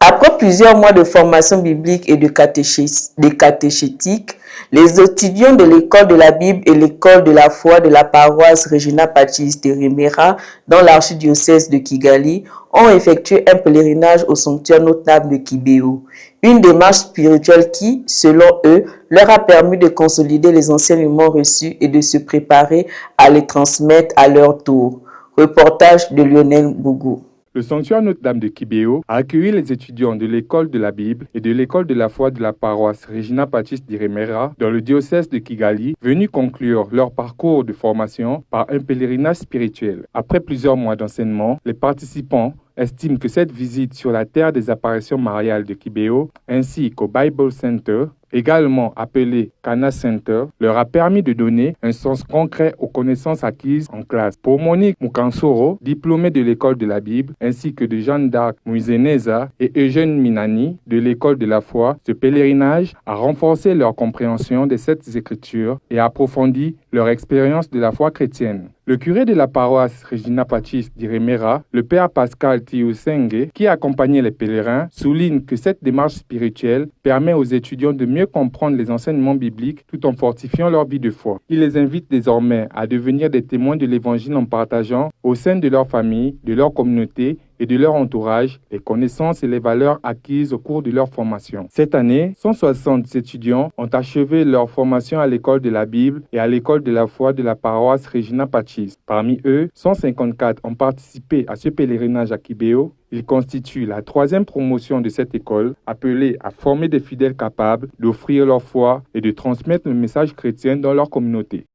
Après plusieurs mois de formation biblique et de catéchétique, les étudiants de l'école de la Bible et l'école de la foi de la paroisse Regina Pacis de Remera, dans l'archidiocèse de Kigali, ont effectué un pèlerinage au sanctuaire Notre-Dame de Kibéo. Une démarche spirituelle qui, selon eux, leur a permis de consolider les enseignements reçus et de se préparer à les transmettre à leur tour. Reportage de Lionel Bougou. Le sanctuaire Notre-Dame de Kibéo a accueilli les étudiants de l'école de la Bible et de l'école de la foi de la paroisse Regina Pacis de Remera dans le diocèse de Kigali, venus conclure leur parcours de formation par un pèlerinage spirituel. Après plusieurs mois d'enseignement, les participants estiment que cette visite sur la terre des apparitions mariales de Kibéo, ainsi qu'au Bible Center, également appelé Cana Center, leur a permis de donner un sens concret aux connaissances acquises en classe. Pour Monique Mukansoro, diplômée de l'école de la Bible, ainsi que de Jeanne d'Arc Muizeneza et Eugène Minani de l'école de la foi, ce pèlerinage a renforcé leur compréhension des Saintes Écritures et approfondi leur expérience de la foi chrétienne. Le curé de la paroisse Regina Pacis d'Iremera, le père Pascal Tiusenge, qui accompagnait les pèlerins, souligne que cette démarche spirituelle permet aux étudiants de mieux comprendre les enseignements bibliques tout en fortifiant leur vie de foi. Il les invite désormais à devenir des témoins de l'Évangile en partageant au sein de leur famille, de leur communauté et de leur entourage les connaissances et les valeurs acquises au cours de leur formation. Cette année, 160 étudiants ont achevé leur formation à l'école de la Bible et à l'école de la foi de la paroisse Regina Pacis. Parmi eux, 154 ont participé à ce pèlerinage à Kibéo. Il constitue la 3e promotion de cette école, appelée à former des fidèles capables d'offrir leur foi et de transmettre le message chrétien dans leur communauté.